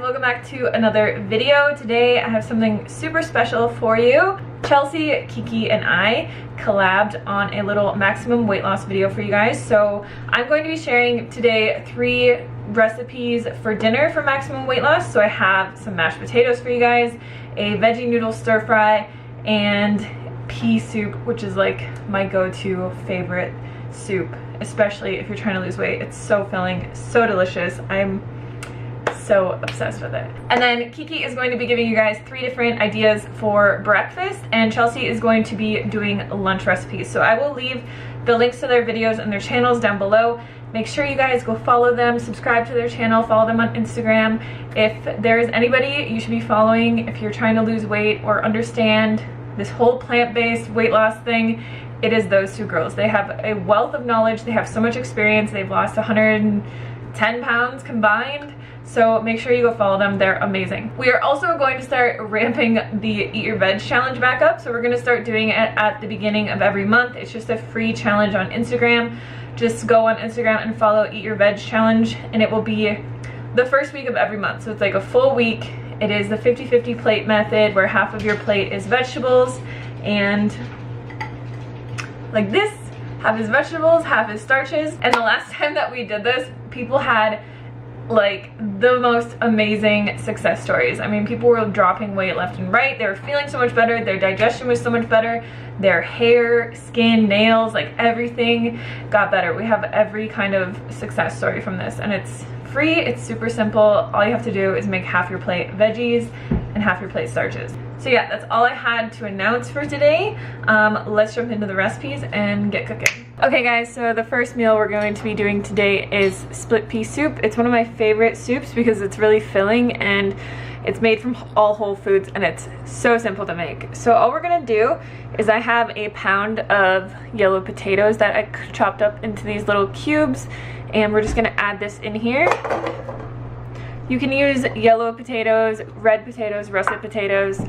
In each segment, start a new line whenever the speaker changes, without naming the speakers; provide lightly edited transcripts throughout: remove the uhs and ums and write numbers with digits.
welcome back to another video. Today I have something super special for you. Chelsea, Kiki, and I collabed on a little maximum weight loss video for you guys. So I'm going to be sharing today 3 recipes for dinner for maximum weight loss. So I have some mashed potatoes for you guys, a veggie noodle stir fry, and pea soup, which is like my go-to favorite soup, especially if you're trying to lose weight. It's so filling, so delicious. I'm so obsessed with it. And then Kiki is going to be giving you guys 3 different ideas for breakfast, and Chelsea is going to be doing lunch recipes. So I will leave the links to their videos and their channels down below. Make sure you guys go follow them, subscribe to their channel, follow them on Instagram. If there is anybody you should be following if you're trying to lose weight or understand this whole plant-based weight loss thing, it is those 2 girls. They have a wealth of knowledge, they have so much experience, they've lost 110 pounds combined. So make sure you go follow them, they're amazing. We are also going to start ramping the Eat Your Veg challenge back up. So we're gonna start doing it at the beginning of every month. It's just a free challenge on Instagram. Just go on Instagram and follow Eat Your Veg challenge, and it will be the first week of every month. So it's like a full week. It is the 50-50 plate method, where half of your plate is vegetables, and like this, half is vegetables, half is starches. And the last time that we did this, people had like the most amazing success stories. I mean, people were dropping weight left and right. They were feeling so much better. Their digestion was so much better. Their hair, skin, nails, like everything got better. We have every kind of success story from this, and it's free. It's super simple. All you have to do is make half your plate veggies and half your plate starches. So yeah, that's all I had to announce for today. Let's jump into the recipes and get cooking. Okay guys, so the first meal we're going to be doing today is split pea soup. It's one of my favorite soups because it's really filling and it's made from all whole foods and it's so simple to make. So all we're gonna do is I have a pound of yellow potatoes that I chopped up into these little cubes, and we're just gonna add this in here. You can use yellow potatoes, red potatoes, russet potatoes,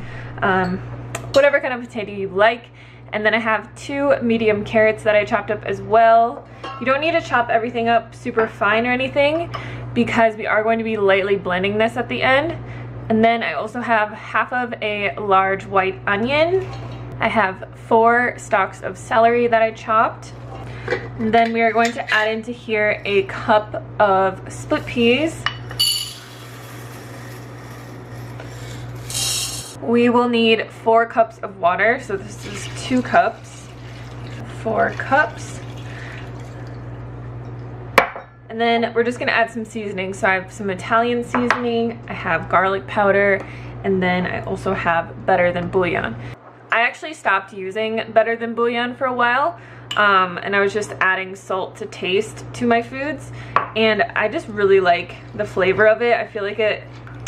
whatever kind of potato you like. And then I have 2 medium carrots that I chopped up as well. You don't need to chop everything up super fine or anything because we are going to be lightly blending this at the end. And then I also have half of a large white onion. I have 4 stalks of celery that I chopped. And then we are going to add into here a cup of split peas. We will need 4 cups of water, so this is 2 cups, 4 cups. And then we're just gonna add some seasoning. So I have some Italian seasoning, I have garlic powder, and then I also have Better Than Bouillon. I actually stopped using Better Than Bouillon for a while, and I was just adding salt to taste to my foods, and I just really like the flavor of it. I feel like it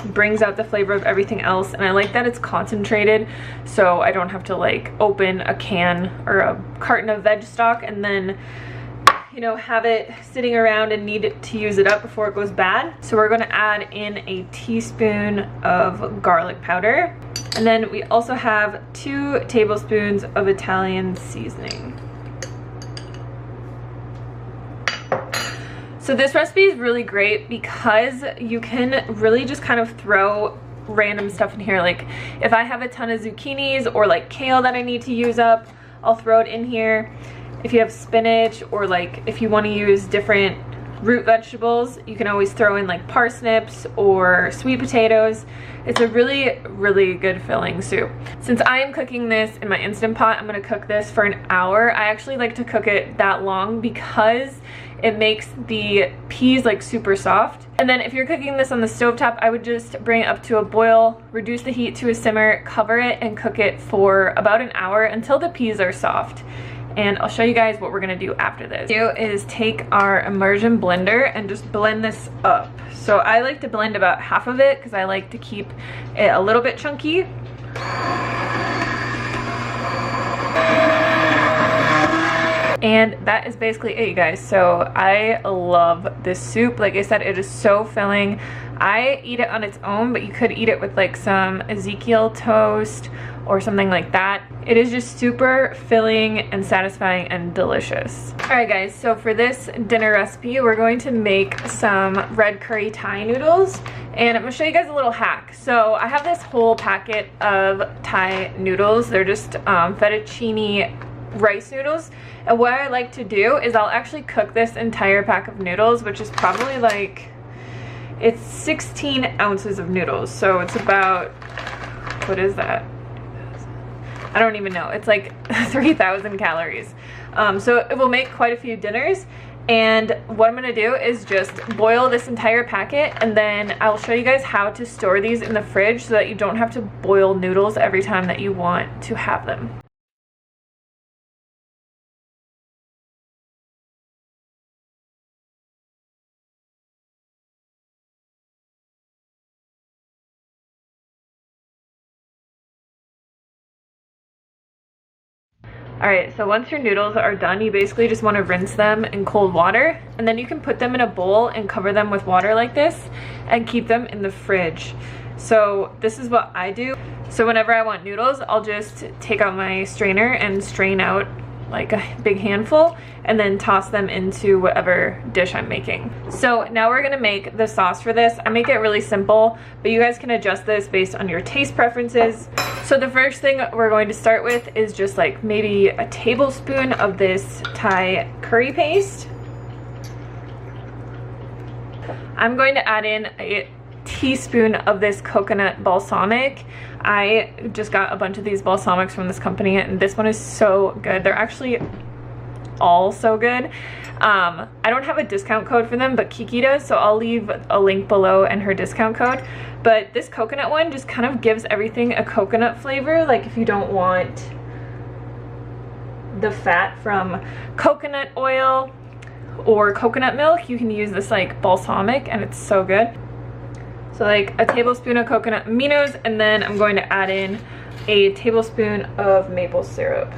brings out the flavor of everything else, and I like that it's concentrated, so I don't have to like open a can or a carton of veg stock and then, you know, have it sitting around and need it to use it up before it goes bad. So we're going to add in a teaspoon of garlic powder, and then we also have 2 tablespoons of Italian seasoning. So this recipe is really great because you can really just kind of throw random stuff in here. Like if I have a ton of zucchinis or like kale that I need to use up, I'll throw it in here. If you have spinach, or like if you want to use different root vegetables, you can always throw in like parsnips or sweet potatoes. It's a really, really good filling soup. Since I am cooking this in my Instant Pot, I'm gonna cook this for an hour. I actually like to cook it that long because it makes the peas like super soft. And then if you're cooking this on the stovetop, I would just bring it up to a boil, reduce the heat to a simmer, cover it, and cook it for about an hour until the peas are soft. And I'll show you guys what we're gonna do after this. Do is take our immersion blender and just blend this up. So I like to blend about half of it because I like to keep it a little bit chunky. And that is basically it, you guys. So I love this soup. Like I said, it is so filling. I eat it on its own, but you could eat it with like some Ezekiel toast or something like that. It is just super filling and satisfying and delicious. Alright guys, so for this dinner recipe, we're going to make some red curry Thai noodles, and I'm going to show you guys a little hack. So I have this whole packet of Thai noodles. They're just fettuccine rice noodles, and what I like to do is I'll actually cook this entire pack of noodles, which is probably like, it's 16 ounces of noodles, so it's about, what is that? I don't even know. It's like 3,000 calories. So it will make quite a few dinners. And what I'm gonna do is just boil this entire packet, and then I'll show you guys how to store these in the fridge so that you don't have to boil noodles every time that you want to have them. Alright, so once your noodles are done, you basically just want to rinse them in cold water, and then you can put them in a bowl and cover them with water like this and keep them in the fridge. So this is what I do. So whenever I want noodles, I'll just take out my strainer and strain out like a big handful and then toss them into whatever dish I'm making. So now we're gonna make the sauce for this. I make it really simple, but you guys can adjust this based on your taste preferences. So the first thing we're going to start with is just like maybe a tablespoon of this Thai curry paste. I'm going to add in a teaspoon of this coconut balsamic. I just got a bunch of these balsamics from this company, and this one is so good. They're actually all so good. I don't have a discount code for them, but Kiki does, so I'll leave a link below and her discount code. But this coconut one just kind of gives everything a coconut flavor. Like if you don't want the fat from coconut oil or coconut milk, you can use this like balsamic, and it's so good. So like a tablespoon of coconut aminos, and then I'm going to add in a tablespoon of maple syrup.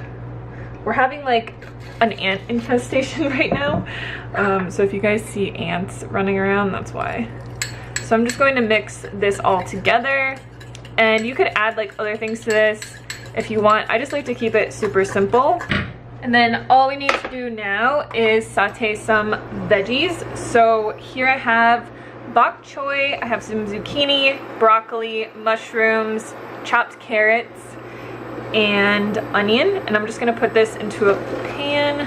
We're having like an ant infestation right now, so if you guys see ants running around, that's why. So I'm just going to mix this all together, and you could add like other things to this if you want. I just like to keep it super simple. And then all we need to do now is saute some veggies. So here I have bok choy, I have some zucchini, broccoli, mushrooms, chopped carrots, and onion. And I'm just gonna put this into a pan.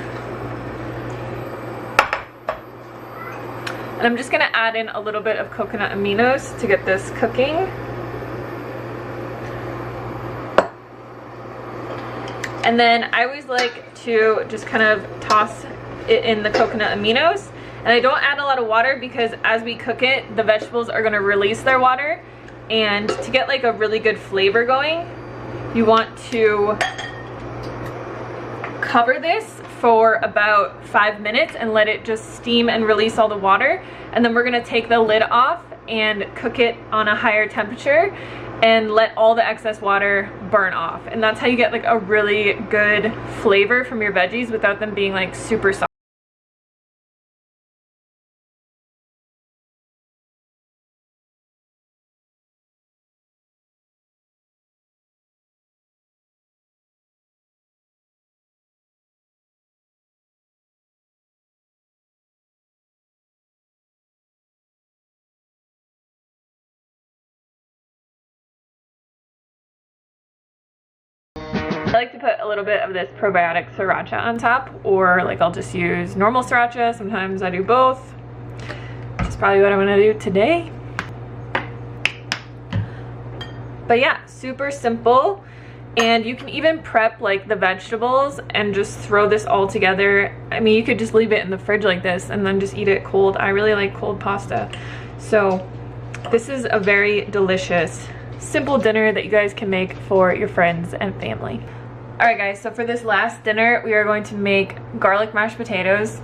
And I'm just gonna add in a little bit of coconut aminos to get this cooking. And then I always like to just kind of toss it in the coconut aminos. And I don't add a lot of water because as we cook it, the vegetables are gonna release their water. And to get like a really good flavor going, you want to cover this for about 5 minutes and let it just steam and release all the water. And then we're gonna take the lid off and cook it on a higher temperature and let all the excess water burn off. And that's how you get like a really good flavor from your veggies without them being like super soft. I like to put a little bit of this probiotic sriracha on top, or like I'll just use normal sriracha. Sometimes I do both, which is probably what I'm gonna do today. But yeah, super simple. And you can even prep like the vegetables and just throw this all together. I mean, you could just leave it in the fridge like this and then just eat it cold. I really like cold pasta. So this is a very delicious, simple dinner that you guys can make for your friends and family. Alright guys, so for this last dinner, we are going to make garlic mashed potatoes.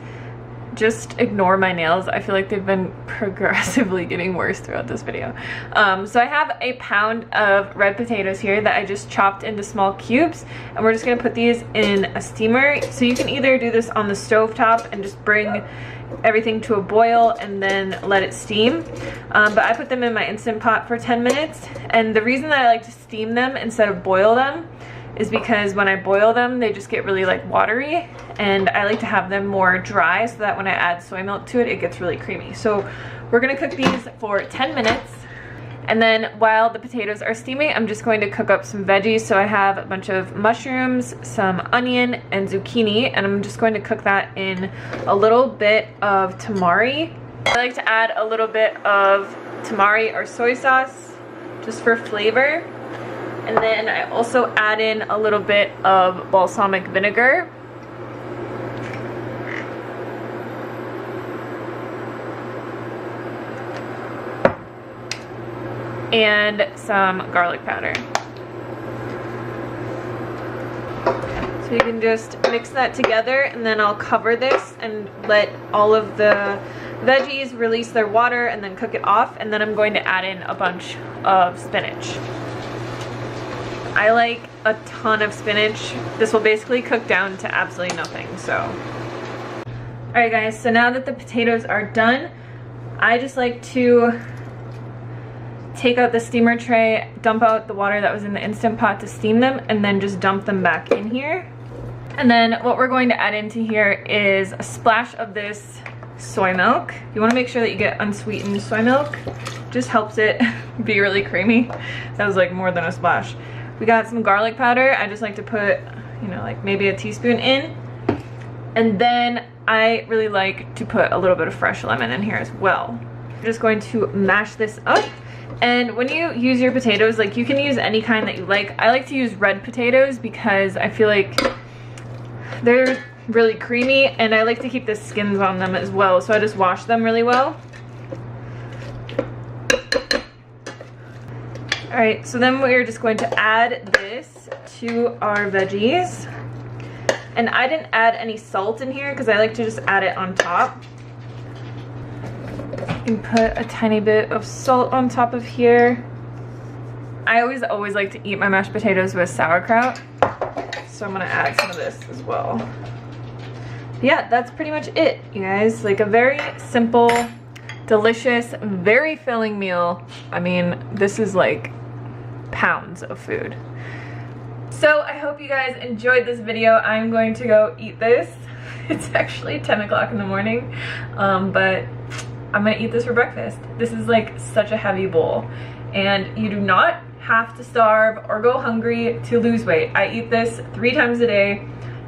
Just ignore my nails. I feel like they've been progressively getting worse throughout this video. So I have a pound of red potatoes here that I just chopped into small cubes, and we're just gonna put these in a steamer. So you can either do this on the stove top and just bring everything to a boil and then let it steam. But I put them in my Instant Pot for 10 minutes. And the reason that I like to steam them instead of boil them is because when I boil them, they just get really like watery, and I like to have them more dry so that when I add soy milk to it, it gets really creamy. So we're gonna cook these for 10 minutes. And then while the potatoes are steaming, I'm just going to cook up some veggies. So I have a bunch of mushrooms, some onion, and zucchini, and I'm just going to cook that in a little bit of tamari. I like to add a little bit of tamari or soy sauce just for flavor. And then I also add in a little bit of balsamic vinegar. And some garlic powder. So you can just mix that together, and then I'll cover this and let all of the veggies release their water and then cook it off, and then I'm going to add in a bunch of spinach. I like a ton of spinach. This will basically cook down to absolutely nothing, so. Alright guys, so now that the potatoes are done, I just like to take out the steamer tray, dump out the water that was in the Instant Pot to steam them, and then just dump them back in here. And then what we're going to add into here is a splash of this soy milk. You want to make sure that you get unsweetened soy milk. Just helps it be really creamy. That was like more than a splash. We got some garlic powder. I just like to put, you know, like maybe a teaspoon in. And then I really like to put a little bit of fresh lemon in here as well. I'm just going to mash this up. And when you use your potatoes, like you can use any kind that you like. I like to use red potatoes because I feel like they're really creamy, and I like to keep the skins on them as well. So I just wash them really well. Alright, so then we're just going to add this to our veggies. And I didn't add any salt in here because I like to just add it on top. You can put a tiny bit of salt on top of here. I always like to eat my mashed potatoes with sauerkraut, so I'm gonna add some of this as well. Yeah, that's pretty much it, you guys. Like a very simple, delicious, very filling meal. I mean, this is like pounds of food. So I hope you guys enjoyed this video. I'm going to go eat this. It's actually 10 o'clock in the morning, but I'm gonna eat this for breakfast. This is like such a heavy bowl, and you do not have to starve or go hungry to lose weight. I eat this 3 times a day,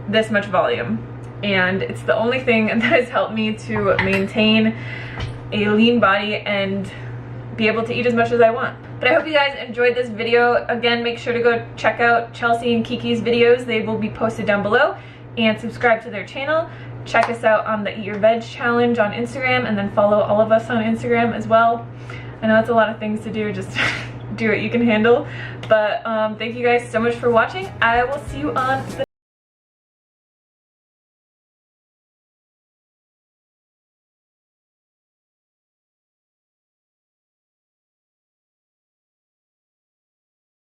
this much volume, and it's the only thing that has helped me to maintain a lean body and be able to eat as much as I want. But I hope you guys enjoyed this video. Again, make sure to go check out Chelsea and Kiki's videos. They will be posted down below, and subscribe to their channel. Check us out on the Eat Your Veg challenge on Instagram, and then follow all of us on Instagram as well. I know it's a lot of things to do, just do what you can handle. But thank you guys so much for watching. I will see you on the